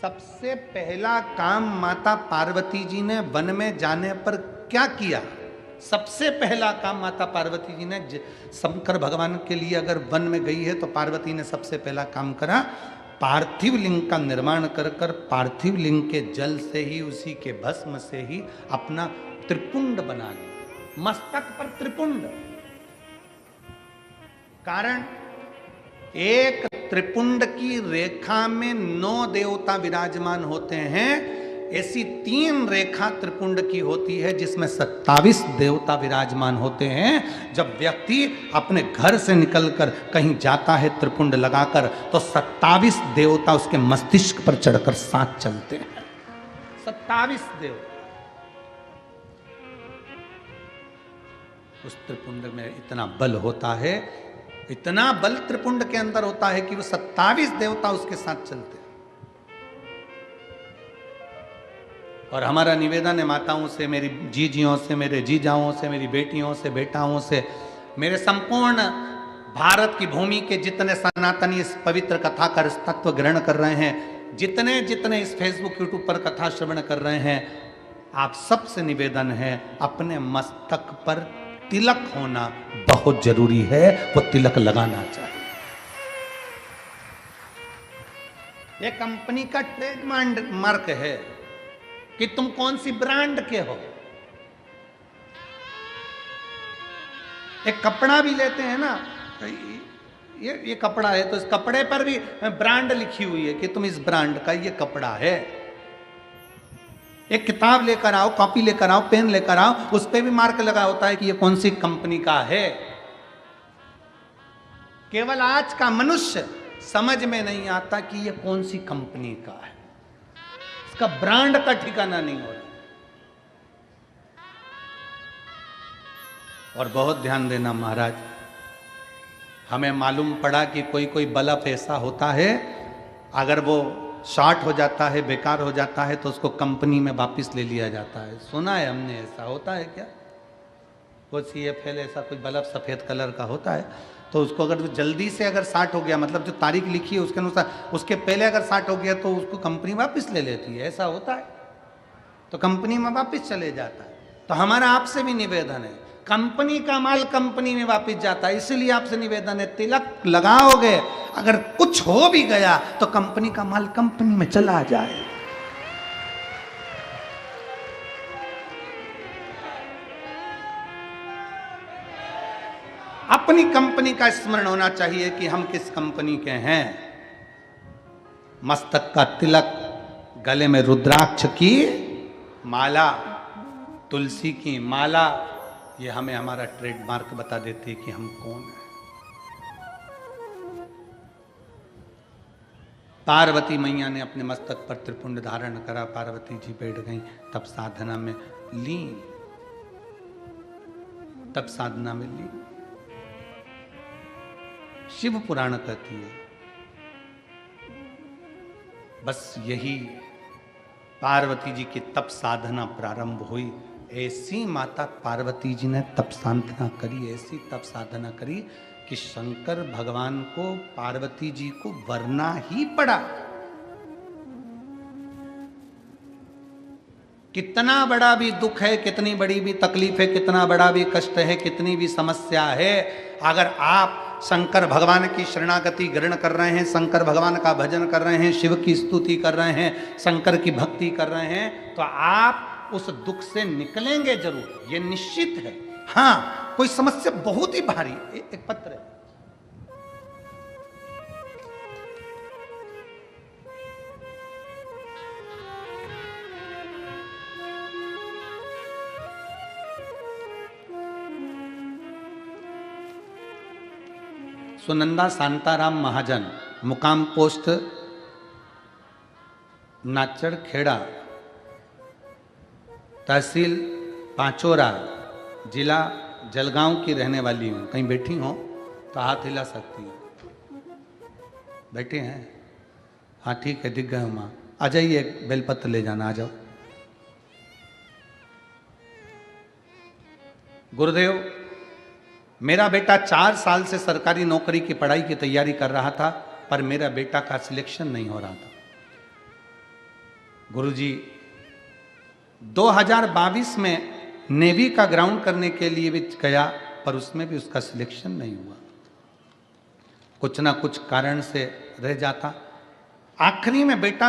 सबसे पहला काम माता पार्वती जी ने वन में जाने पर क्या किया? सबसे पहला काम माता पार्वती जी ने, शंकर भगवान के लिए अगर वन में गई है तो पार्वती ने सबसे पहला काम करा, पार्थिव लिंग का निर्माण कर कर पार्थिव लिंग के जल से ही, उसी के भस्म से ही अपना त्रिपुंड बना लिया, मस्तक पर त्रिपुंड। कारण एक त्रिपुंड की रेखा में 9 देवता विराजमान होते हैं, ऐसी 3 रेखा त्रिपुंड की होती है जिसमें 27 देवता विराजमान होते हैं। जब व्यक्ति अपने घर से निकलकर कहीं जाता है त्रिपुंड लगाकर, तो 27 देवता उसके मस्तिष्क पर चढ़कर साथ चलते हैं। 27 देवता उस त्रिपुंड में इतना बल होता है, इतना बल त्रिपुंड के अंदर होता है कि वो 27 देवता उसके साथ चलते हैं। और हमारा निवेदन है माताओं से, मेरी जीजियों से, मेरे जीजाओं से, मेरी बेटियों से, बेटाओं से, मेरे संपूर्ण भारत की भूमि के जितने सनातनी इस पवित्र कथा का तत्व ग्रहण कर रहे हैं, जितने जितने इस फेसबुक यूट्यूब पर कथा श्रवण कर रहे हैं, आप सबसे निवेदन है, अपने मस्तक पर तिलक होना बहुत जरूरी है, वो तिलक लगाना चाहिए। ये कंपनी का ट्रेड मार्क है कि तुम कौन सी ब्रांड के हो। एक कपड़ा भी लेते हैं ना, ये कपड़ा है तो इस कपड़े पर भी ब्रांड लिखी हुई है कि तुम इस ब्रांड का ये कपड़ा है। एक किताब लेकर आओ, कॉपी लेकर आओ, पेन लेकर आओ, उस पे भी मार्क लगा होता है कि ये कौन सी कंपनी का है। केवल आज का मनुष्य समझ में नहीं आता कि ये कौन सी कंपनी का है, इसका ब्रांड का ठिकाना नहीं हो रहा। और बहुत ध्यान देना महाराज, हमें मालूम पड़ा कि कोई कोई बल्ब ऐसा होता है, अगर वो शॉर्ट हो जाता है, बेकार हो जाता है, तो उसको कंपनी में वापस ले लिया जाता है। सुना है हमने, ऐसा होता है क्या? वो CFL ऐसा कोई बल्ब सफ़ेद कलर का होता है, तो उसको अगर जल्दी से अगर शॉर्ट हो गया, मतलब जो तारीख लिखी है उसके अनुसार, उसके पहले अगर शॉर्ट हो गया तो उसको कंपनी वापस ले लेती है। ऐसा होता है, तो कंपनी में वापस चले जाता है। तो हमारा आपसे भी निवेदन है, कंपनी का माल कंपनी में वापस जाता है, इसलिए आपसे निवेदन है, तिलक लगाओगे, अगर कुछ हो भी गया तो कंपनी का माल कंपनी में चला जाए। अपनी कंपनी का स्मरण होना चाहिए कि हम किस कंपनी के हैं। मस्तक का तिलक, गले में रुद्राक्ष की माला, तुलसी की माला, ये हमें हमारा ट्रेडमार्क बता देती है कि हम कौन हैं। पार्वती मैया ने अपने मस्तक पर त्रिपुंड धारण करा, पार्वती जी बैठ गई, तब साधना में लीन, तब साधना में लीन। शिव पुराण कहती है, बस यही पार्वती जी की तप साधना प्रारंभ हुई। ऐसी माता पार्वती जी ने तप साधना करी, ऐसी तप साधना करी कि शंकर भगवान को, पार्वती जी को वरना ही पड़ा। कितना बड़ा भी दुख है, कितनी बड़ी भी तकलीफ है, कितना बड़ा भी कष्ट है, कितनी भी समस्या है, अगर आप शंकर भगवान की शरणागति ग्रहण कर रहे हैं, शंकर भगवान का भजन कर रहे हैं, शिव की स्तुति कर रहे हैं, शंकर की भक्ति कर रहे हैं, तो आप उस दुख से निकलेंगे जरूर, ये निश्चित है। हाँ, कोई समस्या बहुत ही भारी, एक पत्र है, सुनंदा शांताराम महाजन, मुकाम पोस्ट नाचड़ खेड़ा, तहसील पांचोरा, जिला जलगांव की रहने वाली हूँ। कहीं बैठी हो तो हाथ हिला सकती हो। बैठे हैं? हाँ ठीक है, दिख गए हो माँ, आ जाइए, बेलपत्र ले जाना, आ जाओ। गुरुदेव, मेरा बेटा 4 साल से सरकारी नौकरी की पढ़ाई की तैयारी कर रहा था, पर मेरा बेटा का सिलेक्शन नहीं हो रहा था। गुरुजी 2022 में नेवी का ग्राउंड करने के लिए भी गया, पर उसमें भी उसका सिलेक्शन नहीं हुआ, कुछ ना कुछ कारण से रह जाता। आखिरी में बेटा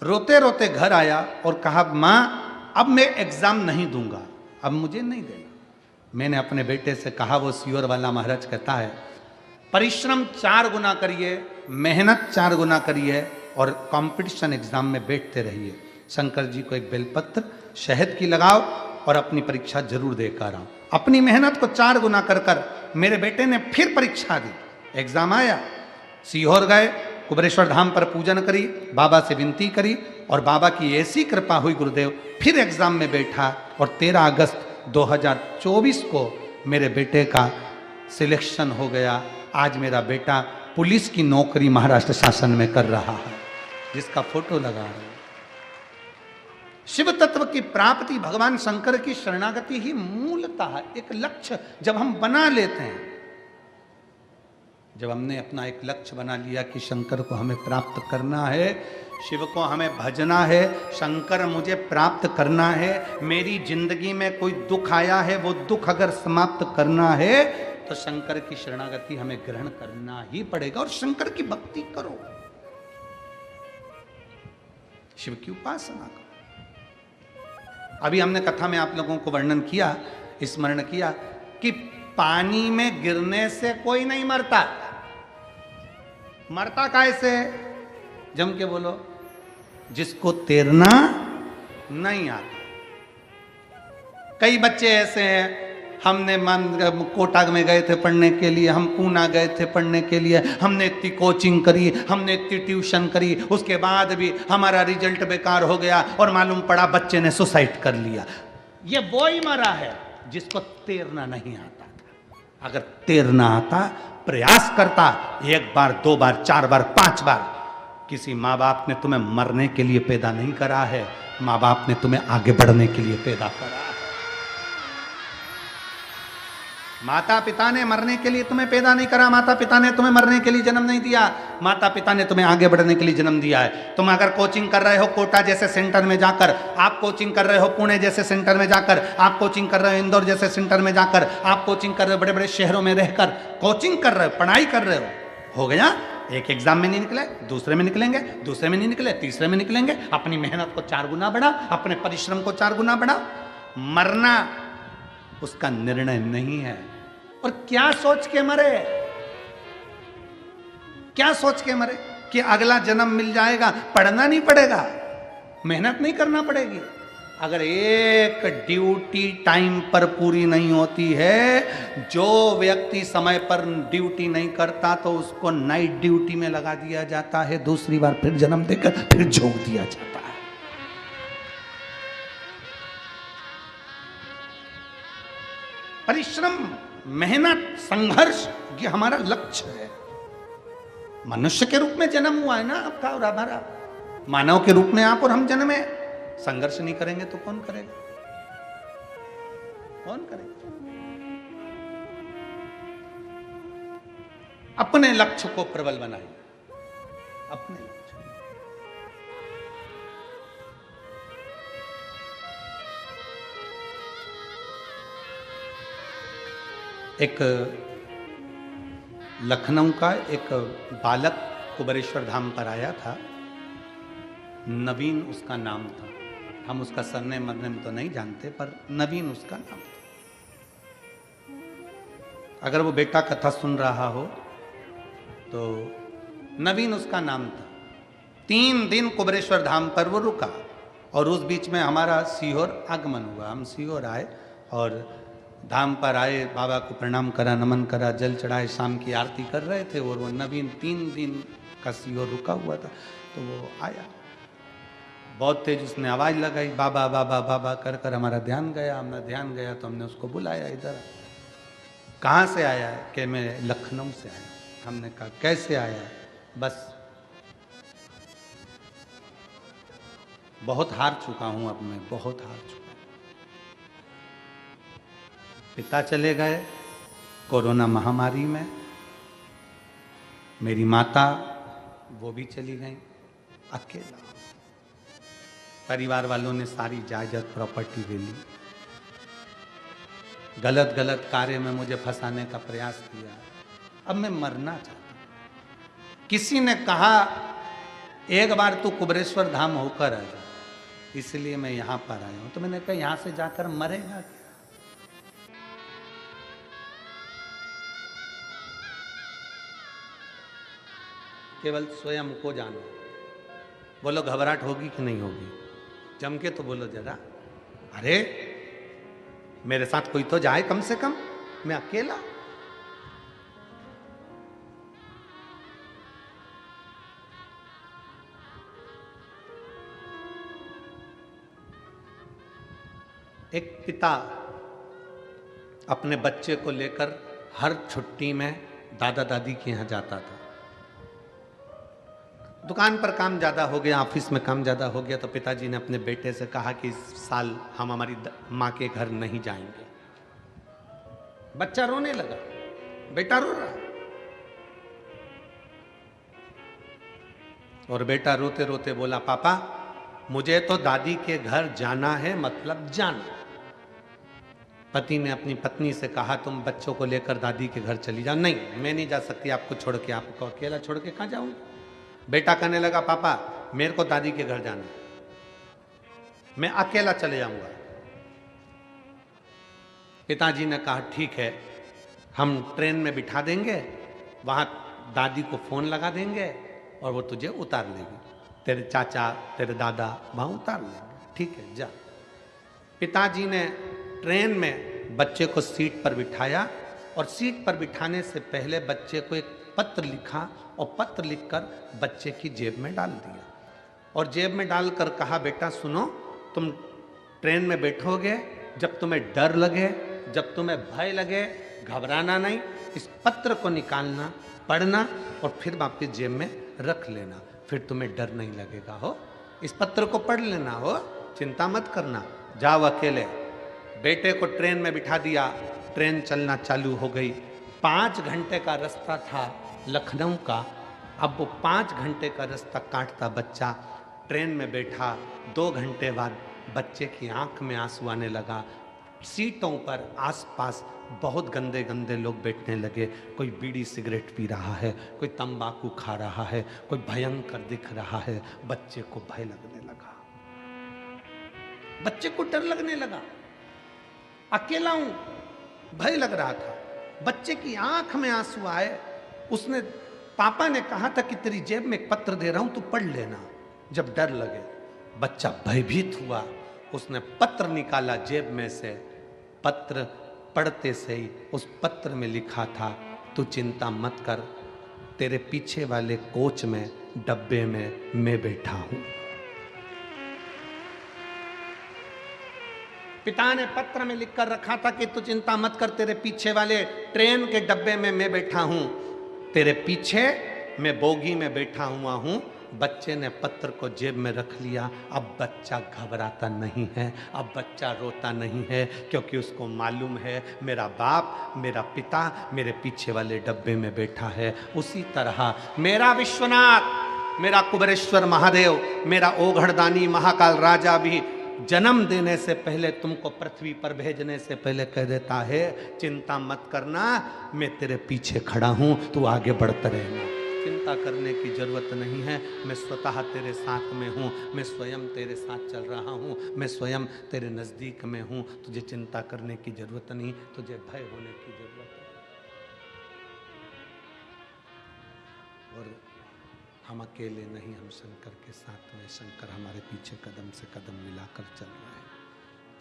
रोते रोते घर आया और कहा, मां अब मैं एग्जाम नहीं दूंगा, अब मुझे नहीं देना। मैंने अपने बेटे से कहा, वो सीहोर वाला महाराज कहता है, परिश्रम 4 गुना करिए, मेहनत 4 गुना करिए और कंपटीशन एग्जाम में बैठते रहिए। शंकर जी को एक बेलपत्र शहद की लगाओ और अपनी परीक्षा जरूर देकर आओ। अपनी मेहनत को 4 गुना कर कर मेरे बेटे ने फिर परीक्षा दी, एग्जाम आया। सीहोर गए, कुबेरेश्वर धाम पर पूजन करी, बाबा से विनती करी और बाबा की ऐसी कृपा हुई गुरुदेव, फिर एग्जाम में बैठा और 13 अगस्त 2024 को मेरे बेटे का सिलेक्शन हो गया। आज मेरा बेटा पुलिस की नौकरी महाराष्ट्र शासन में कर रहा है, जिसका फोटो लगा रहे हैं। शिव तत्व की प्राप्ति, भगवान शंकर की शरणागति ही मूलतः एक लक्ष्य जब हम बना लेते हैं, जब हमने अपना एक लक्ष्य बना लिया कि शंकर को हमें प्राप्त करना है, शिव को हमें भजना है, शंकर मुझे प्राप्त करना है, मेरी जिंदगी में कोई दुख आया है वो दुख अगर समाप्त करना है तो शंकर की शरणागति हमें ग्रहण करना ही पड़ेगा और शंकर की भक्ति करो, शिव की उपासना करो। अभी हमने कथा में आप लोगों को वर्णन किया, स्मरण किया कि पानी में गिरने से कोई नहीं मरता। मरता कैसे? जम के बोलो, जिसको तैरना नहीं आता। कई बच्चे ऐसे हैं, हमने कोटा में गए थे पढ़ने के लिए, हम पूना गए थे पढ़ने के लिए, हमने इतनी कोचिंग करी, हमने इतनी ट्यूशन करी, उसके बाद भी हमारा रिजल्ट बेकार हो गया और मालूम पड़ा बच्चे ने सुसाइड कर लिया। ये वो ही मरा है जिसको तैरना नहीं आता था। अगर तैरना आता, प्रयास करता, 1 बार 2 बार 4 बार 5 बार, किसी माँ बाप ने तुम्हें मरने के लिए पैदा नहीं करा है, माँ बाप ने तुम्हें आगे बढ़ने के लिए पैदा करा है। माता पिता ने मरने के लिए तुम्हें पैदा नहीं करा, माता पिता ने तुम्हें मरने के लिए जन्म नहीं दिया, माता पिता ने तुम्हें आगे बढ़ने के लिए जन्म दिया है। तुम अगर कोचिंग कर रहे हो कोटा जैसे सेंटर में जाकर, आप कोचिंग कर रहे हो पुणे जैसे सेंटर में जाकर, आप कोचिंग कर रहे हो इंदौर जैसे सेंटर में जाकर, आप कोचिंग कर रहे हो बड़े बड़े शहरों में रहकर, कोचिंग कर रहे हो, पढ़ाई कर रहे हो गया। एक एग्जाम में नहीं निकले, दूसरे में निकलेंगे, दूसरे में नहीं निकले, तीसरे में निकलेंगे। अपनी मेहनत को 4 गुना बढ़ा, अपने परिश्रम को 4 गुना बढ़ा। मरना उसका निर्णय नहीं है। और क्या सोच के मरे, क्या सोच के मरे कि अगला जन्म मिल जाएगा, पढ़ना नहीं पड़ेगा, मेहनत नहीं करना पड़ेगी। अगर एक ड्यूटी टाइम पर पूरी नहीं होती है, जो व्यक्ति समय पर ड्यूटी नहीं करता तो उसको नाइट ड्यूटी में लगा दिया जाता है, दूसरी बार फिर जन्म देकर फिर झोंक दिया जाता है। परिश्रम, मेहनत, संघर्ष, ये हमारा लक्ष्य है। मनुष्य के रूप में जन्म हुआ है ना आपका और हमारा, मानव के रूप में आप और हम जन्मे। संघर्ष नहीं करेंगे तो कौन करेगा? कौन करेगा? अपने लक्ष्य को प्रबल बनाइए, अपने लक्ष्य। एक लखनऊ का एक बालक कुबेरेश्वर धाम पर आया था, नवीन उसका नाम था। हम उसका सरनेम मरनेम तो नहीं जानते, पर नवीन उसका नाम था। अगर वो बेटा कथा सुन रहा हो तो नवीन उसका नाम था। 3 दिन कुबेरेश्वर धाम पर वो रुका और उस बीच में हमारा सीहोर आगमन हुआ। हम सीहोर आए और धाम पर आए, बाबा को प्रणाम करा, नमन करा, जल चढ़ाए, शाम की आरती कर रहे थे और वो नवीन 3 दिन का सीहोर रुका हुआ था। तो वो आया, बहुत तेज उसने आवाज़ लगाई, बाबा बाबा बाबा कर कर हमारा ध्यान गया। हमारा ध्यान गया तो हमने उसको बुलाया, इधर कहाँ से आया है? कि मैं लखनऊ से आया। हमने कहा कैसे आया है? बस बहुत हार चुका हूँ, अब मैं बहुत हार चुका। पिता चले गए कोरोना महामारी में, मेरी माता वो भी चली गई, अकेला। परिवार वालों ने सारी जायदाद प्रॉपर्टी ले ली, गलत गलत कार्य में मुझे फंसाने का प्रयास किया। अब मैं मरना चाहता हूं। किसी ने कहा एक बार तू कुबरेश्वर धाम होकर आ जा, इसलिए मैं यहां पर आया हूं। तो मैंने कहा यहां से जाकर मरेगा क्या? केवल स्वयं को जानो। बोलो घबराहट होगी कि नहीं होगी? जम के तो बोलो जरा। अरे मेरे साथ कोई तो जाए कम से कम, मैं अकेला। एक पिता अपने बच्चे को लेकर हर छुट्टी में दादा दादी के यहाँ जाता था। दुकान पर काम ज़्यादा हो गया, ऑफिस में काम ज़्यादा हो गया, तो पिताजी ने अपने बेटे से कहा कि इस साल हम हमारी माँ के घर नहीं जाएंगे। बच्चा रोने लगा, बेटा रो रहा, और बेटा रोते रोते बोला पापा मुझे तो दादी के घर जाना है, मतलब जाना। पति ने अपनी पत्नी से कहा तुम बच्चों को लेकर दादी के घर चली जाओ। नहीं मैं नहीं जा सकती आपको छोड़ के, आपको अकेला छोड़ के कहाँ जाऊंगी? बेटा कहने लगा पापा मेरे को दादी के घर जाना, मैं अकेला चले जाऊंगा। पिताजी ने कहा ठीक है, हम ट्रेन में बिठा देंगे, वहां दादी को फोन लगा देंगे और वो तुझे उतार लेगी, तेरे चाचा तेरे दादा वहां उतार लेंगे, ठीक है जा। पिताजी ने ट्रेन में बच्चे को सीट पर बिठाया और सीट पर बिठाने से पहले बच्चे को एक पत्र लिखा और पत्र लिखकर बच्चे की जेब में डाल दिया और जेब में डालकर कहा बेटा सुनो, तुम ट्रेन में बैठोगे, जब तुम्हें डर लगे, जब तुम्हें भय लगे, घबराना नहीं, इस पत्र को निकालना, पढ़ना और फिर वापस जेब में रख लेना, फिर तुम्हें डर नहीं लगेगा। हो इस पत्र को पढ़ लेना, हो चिंता मत करना, जाओ अकेले। बेटे को ट्रेन में बिठा दिया, ट्रेन चलना चालू हो गई। 5 घंटे का रास्ता था लखनऊ का। अब वो 5 घंटे का रास्ता काटता बच्चा ट्रेन में बैठा। 2 घंटे बाद बच्चे की आंख में आंसू आने लगा। सीटों पर आसपास बहुत गंदे गंदे लोग बैठने लगे, कोई बीड़ी सिगरेट पी रहा है, कोई तंबाकू खा रहा है, कोई भयंकर दिख रहा है। बच्चे को भय लगने लगा, बच्चे को डर लगने लगा, अकेला हूं, भय लग रहा था। बच्चे की आंख में आंसू आए। उसने पापा ने कहा था कि तेरी जेब में एक पत्र दे रहा हूं, तू पढ़ लेना जब डर लगे। बच्चा भयभीत हुआ, उसने पत्र निकाला जेब में से। पत्र पढ़ते से ही उस पत्र में लिखा था तू चिंता मत कर, तेरे पीछे वाले कोच में डब्बे में मैं बैठा हूं। पिता ने पत्र में लिखकर रखा था कि तू चिंता मत कर, तेरे पीछे वाले ट्रेन के डब्बे में मैं बैठा हूं, तेरे पीछे मैं बोगी में बैठा हुआ हूं। बच्चे ने पत्र को जेब में रख लिया। अब बच्चा घबराता नहीं है, अब बच्चा रोता नहीं है, क्योंकि उसको मालूम है मेरा बाप, मेरा पिता मेरे पीछे वाले डब्बे में बैठा है। उसी तरह मेरा विश्वनाथ, मेरा कुबेरेश्वर महादेव, मेरा ओघड़दानी महाकाल राजा भी जन्म देने से पहले, तुमको पृथ्वी पर भेजने से पहले कह देता है चिंता मत करना, मैं तेरे पीछे खड़ा हूं, तू आगे बढ़ता रहना, चिंता करने की जरूरत नहीं है, मैं स्वतः तेरे साथ में हूँ, मैं स्वयं तेरे साथ चल रहा हूँ, मैं स्वयं तेरे नज़दीक में हूँ, तुझे चिंता करने की जरूरत नहीं, तुझे भय होने की जरूरत है। और हम अकेले नहीं, हम शंकर के साथ में, शंकर हमारे पीछे कदम से कदम मिलाकर चल रहे हैं,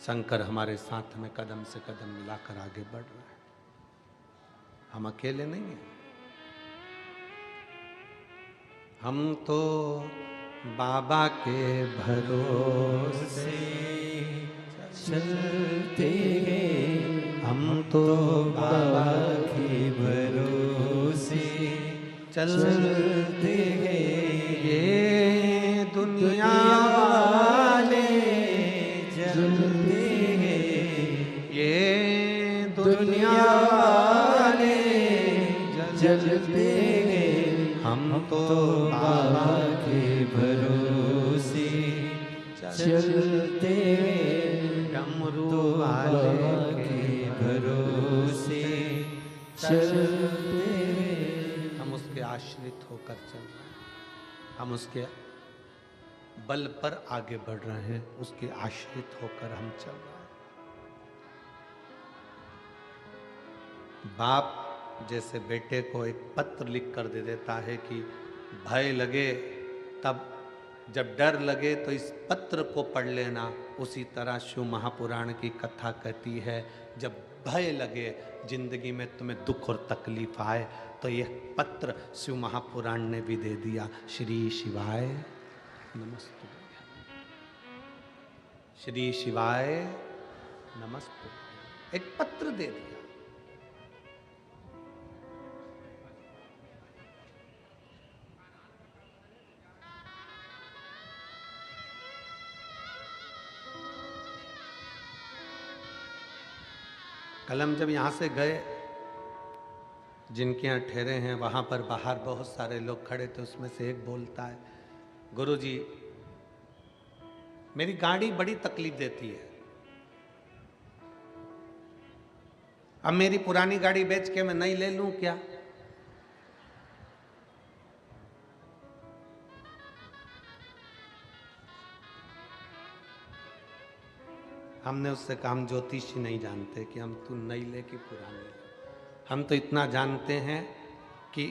शंकर हमारे साथ में कदम से कदम मिलाकर आगे बढ़ रहे हैं। हम अकेले नहीं हैं। हम तो बाबा के भरोसे चलते हैं, हम तो बाबा के भरोसे चलते हैं, ये दुनिया वाले जलते हैं, ये दुनिया वाले जलते हैं, हम तो बाबा के भरोसे चलते डमरू वाले के भरोसे चलते। हम उसके आश्रित होकर चल रहे हैं, हम उसके बल पर आगे बढ़ रहे हैं, उसके आश्रित होकर हम चल रहे हैं। बाप जैसे बेटे को एक पत्र लिख कर दे देता है कि भय लगे तब, जब डर लगे तो इस पत्र को पढ़ लेना, उसी तरह शिव महापुराण की कथा कहती है जब भय लगे, जिंदगी में तुम्हें दुख और तकलीफ आए तो यह पत्र शिव महापुराण ने भी दे दिया। श्री शिवाय नमस्ते, श्री शिवाय नमस्ते, एक पत्र दे दिया। कल हम जब यहाँ से गए, जिनके यहाँ ठहरे हैं वहाँ पर बाहर बहुत सारे लोग खड़े थे, उसमें से एक बोलता है, गुरुजी मेरी गाड़ी बड़ी तकलीफ देती है, अब मेरी पुरानी गाड़ी बेच के मैं नई ले लूं क्या? हमने उससे कहा हम ज्योतिषी नहीं जानते कि हम तू नई ले कि पुरानी ले, हम तो इतना जानते हैं कि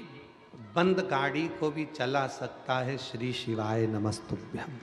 बंद गाड़ी को भी चला सकता है श्री शिवाय नमस्तुभ्यम।